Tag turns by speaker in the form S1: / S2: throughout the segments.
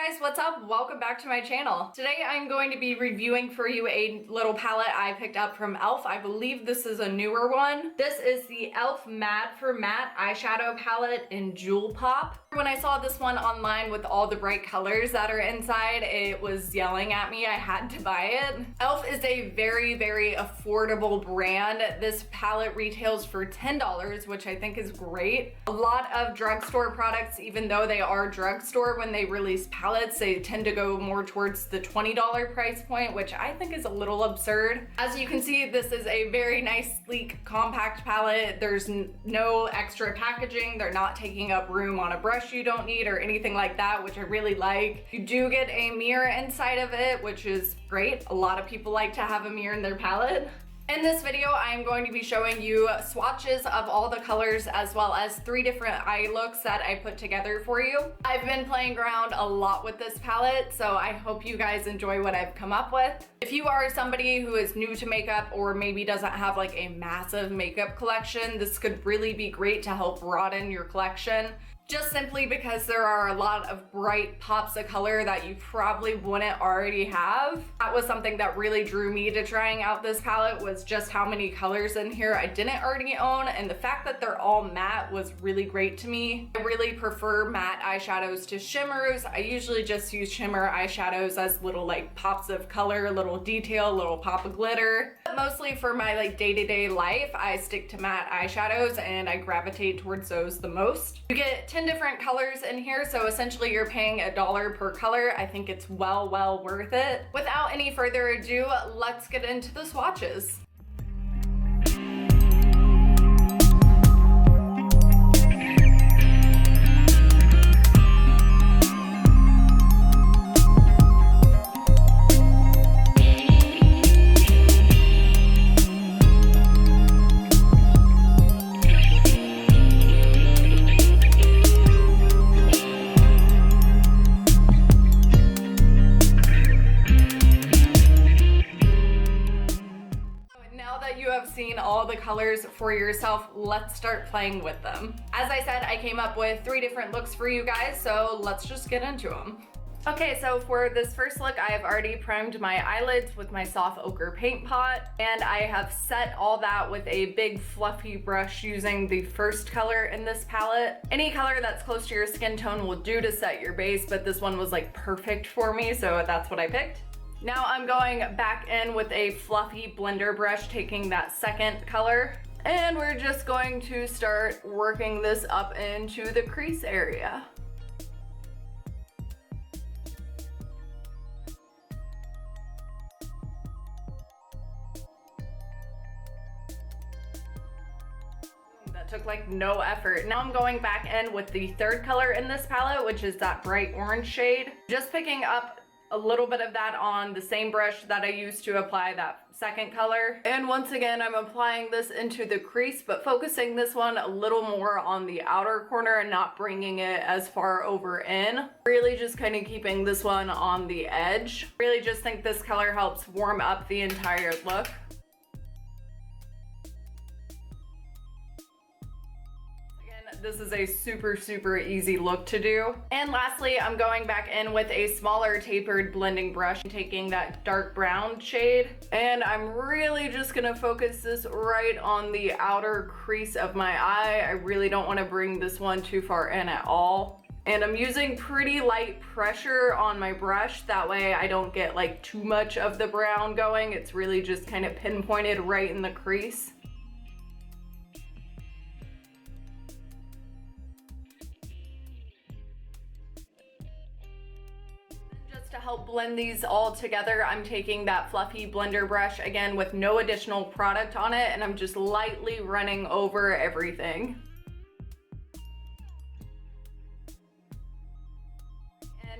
S1: guys, what's up? Welcome back to my channel. Today I'm going to be reviewing for you a little palette I picked up from e.l.f. I believe this is a newer one. This is the e.l.f. Mad for Matte eyeshadow palette in Jewel Pop. When I saw this one online with all the bright colors that are inside, it was yelling at me. I had to buy it. e.l.f. is a very affordable brand. This palette retails for $10, which I think is great. A lot of drugstore products, even though they are drugstore, when they release palettes, they tend to go more towards the $20 price point, which I think is a little absurd. As you can see, this is a very nice, sleek, compact palette. There's no extra packaging. They're not taking up room on a brush you don't need or anything like that, which I really like. You do get a mirror inside of it, which is great. A lot of people like to have a mirror in their palette. In this video, I'm going to be showing you swatches of all the colors as well as 3 different eye looks that I put together for you. I've been playing around a lot with this palette, so I hope you guys enjoy what I've come up with. If you are somebody who is new to makeup or maybe doesn't have like a massive makeup collection, this could really be great to help broaden your collection. Just simply because there are a lot of bright pops of color that you probably wouldn't already have. That was something that really drew me to trying out this palette, was just how many colors in here I didn't already own, and the fact that they're all matte was really great to me. I really prefer matte eyeshadows to shimmers. I usually just use shimmer eyeshadows as little like pops of color, little detail, little pop of glitter. But mostly for my like day-to-day life, I stick to matte eyeshadows and I gravitate towards those the most. You get 10 different colors in here, so essentially you're paying $1 per color. I think it's well worth it. Without any further ado, let's get into the swatches. Seen all the colors for yourself, let's start playing with them. As I said, I came up with 3 different looks for you guys, so let's just get into them. Okay, so for this first look, I have already primed my eyelids with my soft ochre paint pot, and I have set all that with a big fluffy brush using the first color in this palette. Any color that's close to your skin tone will do to set your base, but this one was like perfect for me, so that's what I picked. Now I'm going back in with a fluffy blender brush, taking that second color, and we're just going to start working this up into the crease area. That took like no effort. Now I'm going back in with the third color in this palette, which is that bright orange shade. Just picking up a little bit of that on the same brush that I used to apply that second color. And once again, I'm applying this into the crease, but focusing this one a little more on the outer corner and not bringing it as far over in. Really just kind of keeping this one on the edge. Really just think this color helps warm up the entire look. This is a super easy look to do. And lastly, I'm going back in with a smaller tapered blending brush, taking that dark brown shade. And I'm really just gonna focus this right on the outer crease of my eye. I really don't wanna bring this one too far in at all. And I'm using pretty light pressure on my brush. That way I don't get like too much of the brown going. It's really just kind of pinpointed right in the crease. To help blend these all together, I'm taking that fluffy blender brush again with no additional product on it, and I'm just lightly running over everything.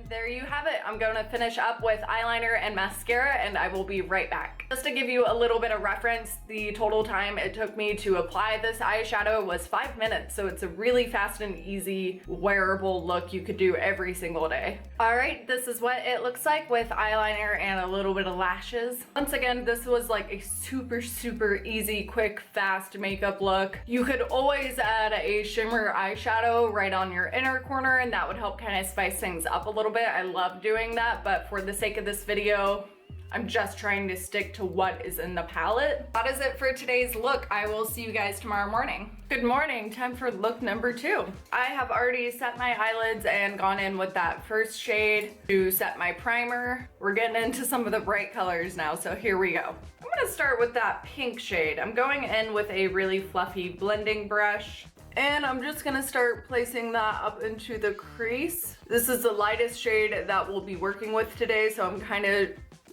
S1: There you have it. I'm going to finish up with eyeliner and mascara, and I will be right back. Just to give you a little bit of reference, the total time it took me to apply this eyeshadow was 5 minutes, so it's a really fast and easy wearable look you could do every single day. Alright, this is what it looks like with eyeliner and a little bit of lashes. Once again, this was like a super easy, quick, fast makeup look. You could always add a shimmer eyeshadow right on your inner corner, and that would help kind of spice things up up a little bit. I love doing that, but for the sake of this video, I'm just trying to stick to what is in the palette. That is it for today's look. I will see you guys tomorrow morning. Good morning, time for look number 2. I have already set my eyelids and gone in with that first shade to set my primer. We're getting into some of the bright colors now, so here we go. I'm gonna start with that pink shade. I'm going in with a really fluffy blending brush. And I'm just gonna start placing that up into the crease. This is the lightest shade that we'll be working with today, so I'm kind of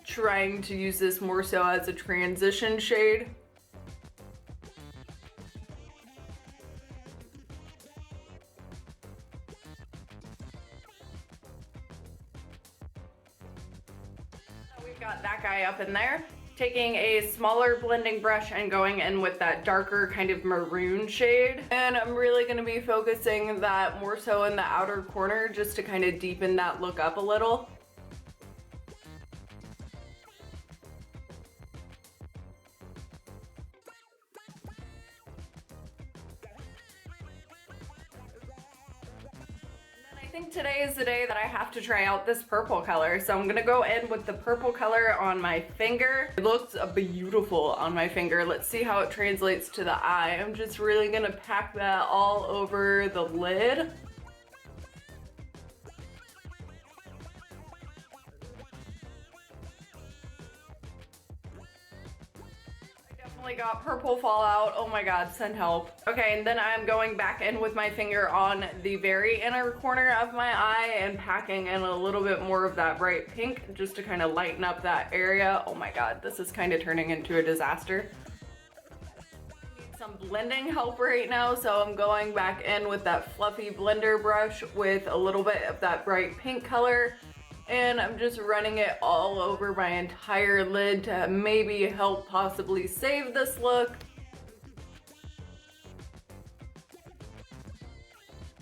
S1: trying to use this more so as a transition shade. We've got that guy up in there. Taking a smaller blending brush and going in with that darker kind of maroon shade. And I'm really gonna be focusing that more so in the outer corner just to kind of deepen that look up a little. I think today is the day that I have to try out this purple color. So I'm gonna go in with the purple color on my finger. It looks beautiful on my finger. Let's see how it translates to the eye. I'm just really gonna pack that all over the lid. Got purple fallout. Oh my god, send help. Okay, and then I'm going back in with my finger on the very inner corner of my eye and packing in a little bit more of that bright pink just to kind of lighten up that area. Oh my god, this is kind of turning into a disaster. Need some blending help right now, so I'm going back in with that fluffy blender brush with a little bit of that bright pink color. And I'm just running it all over my entire lid to maybe help possibly save this look.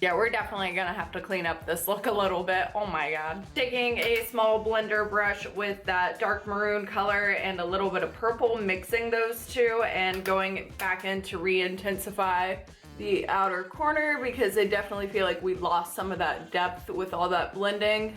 S1: Yeah, we're definitely gonna have to clean up this look a little bit. Oh my god. Taking a small blender brush with that dark maroon color and a little bit of purple, mixing those two and going back in to re-intensify the outer corner because I definitely feel like we lost some of that depth with all that blending.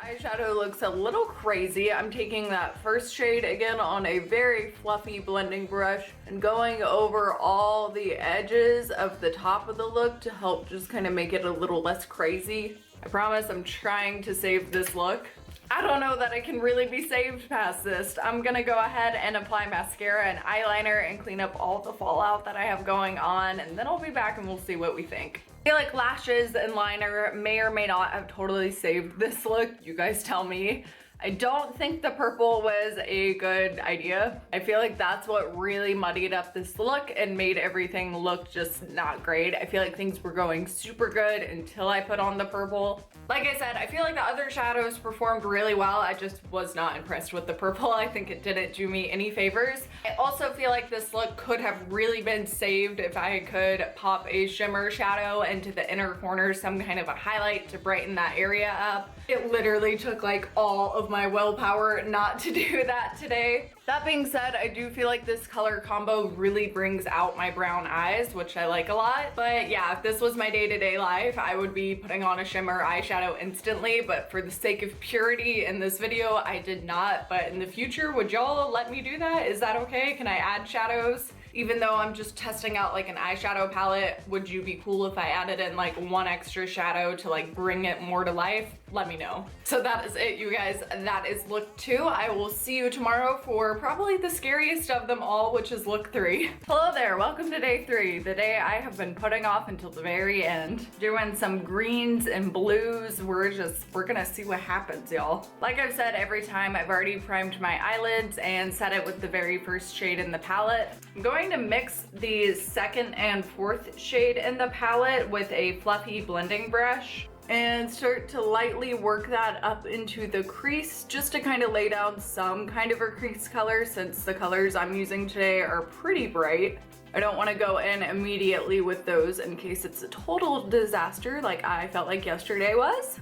S1: Eyeshadow looks a little crazy. I'm taking that first shade again on a very fluffy blending brush and going over all the edges of the top of the look to help just kind of make it a little less crazy. I promise I'm trying to save this look. I don't know that I can really be saved past this. I'm gonna go ahead and apply mascara and eyeliner and clean up all the fallout that I have going on, and then I'll be back and we'll see what we think. I feel like lashes and liner may or may not have totally saved this look. You guys tell me. I don't think the purple was a good idea. I feel like that's what really muddied up this look and made everything look just not great. I feel like things were going super good until I put on the purple. Like I said, I feel like the other shadows performed really well. I just was not impressed with the purple. I think it didn't do me any favors. I also feel like this look could have really been saved if I could pop a shimmer shadow into the inner corner, some kind of a highlight to brighten that area up. It literally took like all of my willpower not to do that today. That being said, I do feel like this color combo really brings out my brown eyes, which I like a lot. But yeah, if this was my day-to-day life, I would be putting on a shimmer eyeshadow instantly, but for the sake of purity in this video, I did not. But in the future, would y'all let me do that? Is that okay? Can I add shadows? Even though I'm just testing out like an eyeshadow palette, would you be cool if I added in like one extra shadow to like bring it more to life? Let me know. So that is it, you guys. That is look 2. I will see you tomorrow for probably the scariest of them all, which is look 3. Hello there, welcome to day 3, the day I have been putting off until the very end. Doing some greens and blues. We're gonna see what happens, y'all. Like I've said every time, I've already primed my eyelids and set it with the very first shade in the palette. I'm going to mix the second and fourth shade in the palette with a fluffy blending brush and start to lightly work that up into the crease just to kind of lay down some kind of a crease color since the colors I'm using today are pretty bright. I don't want to go in immediately with those in case it's a total disaster like I felt like yesterday was.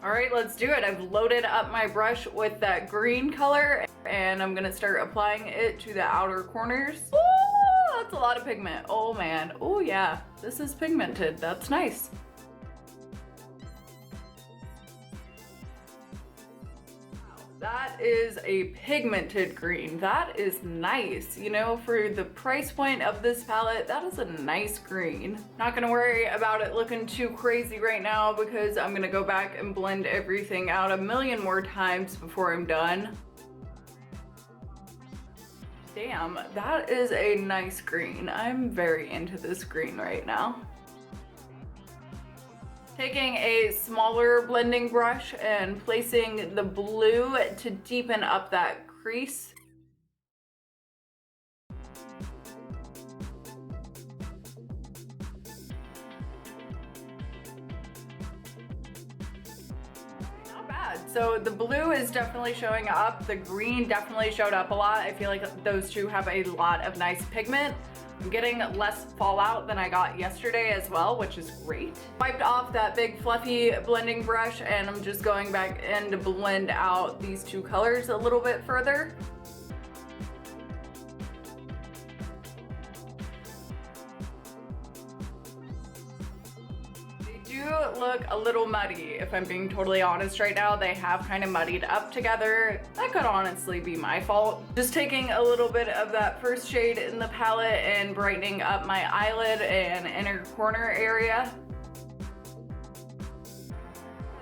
S1: All right, let's do it. I've loaded up my brush with that green color and I'm gonna start applying it to the outer corners. Ooh, that's a lot of pigment. Oh man, oh yeah, this is pigmented, that's nice. That is a pigmented green. That is nice. You know, for the price point of this palette, that is a nice green. Not gonna worry about it looking too crazy right now because I'm gonna go back and blend everything out a million more times before I'm done. Damn, that is a nice green. I'm very into this green right now. Taking a smaller blending brush and placing the blue to deepen up that crease. Not bad. So the blue is definitely showing up. The green definitely showed up a lot. I feel like those two have a lot of nice pigment. I'm getting less fallout than I got yesterday as well, which is great. Wiped off that big fluffy blending brush and I'm just going back in to blend out these two colors a little bit further. Look a little muddy, if I'm being totally honest right now. They have kind of muddied up together. That could honestly be my fault. Just taking a little bit of that first shade in the palette and brightening up my eyelid and inner corner area.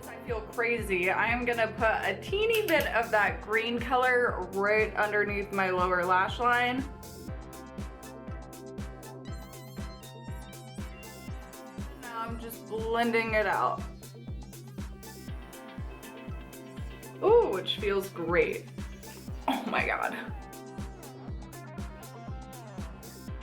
S1: As I feel crazy, I'm gonna put a teeny bit of that green color right underneath my lower lash line. I'm just blending it out. Ooh, which feels great. Oh my god.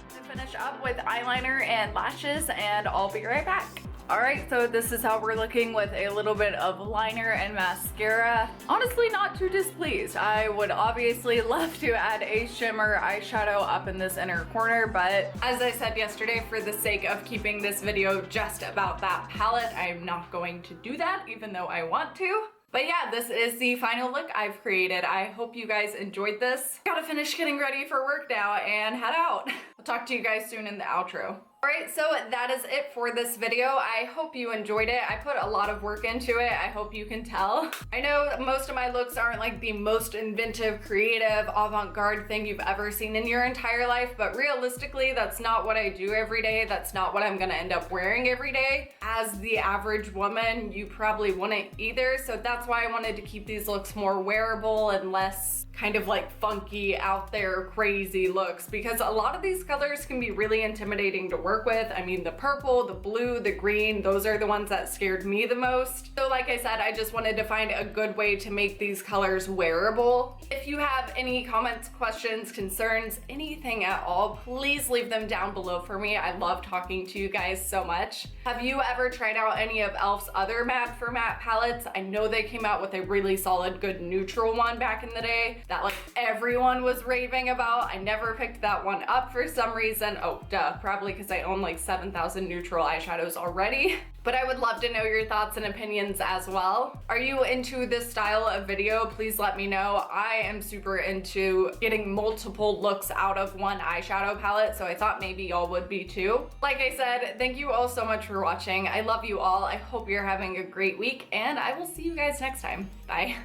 S1: To finish up with eyeliner and lashes and I'll be right back. Alright, so this is how we're looking with a little bit of liner and mascara. Honestly, not too displeased. I would obviously love to add a shimmer eyeshadow up in this inner corner, but as I said yesterday, for the sake of keeping this video just about that palette, I'm not going to do that, even though I want to. But yeah, this is the final look I've created. I hope you guys enjoyed this. Gotta finish getting ready for work now and head out. I'll talk to you guys soon in the outro. Alright, so that is it for this video. I hope you enjoyed it. I put a lot of work into it. I hope you can tell. I know most of my looks aren't like the most inventive, creative, avant-garde thing you've ever seen in your entire life, but realistically, that's not what I do every day. That's not what I'm gonna end up wearing every day. As the average woman, you probably wouldn't either, so that's why I wanted to keep these looks more wearable and less kind of like funky, out there, crazy looks, because a lot of these colors can be really intimidating to work with. I mean, the purple, the blue, the green, those are the ones that scared me the most. So like I said, I just wanted to find a good way to make these colors wearable. If you have any comments, questions, concerns, anything at all, please leave them down below for me. I love talking to you guys so much. Have you ever tried out any of e.l.f.'s other matte for matte palettes? I know they came out with a really solid, good neutral one back in the day that like everyone was raving about. I never picked that one up for some reason. Oh, duh, probably because I own like 7,000 neutral eyeshadows already. But I would love to know your thoughts and opinions as well. Are you into this style of video? Please let me know. I am super into getting multiple looks out of one eyeshadow palette, so I thought maybe y'all would be too. Like I said, thank you all so much for watching. I love you all. I hope you're having a great week, and I will see you guys next time. Bye.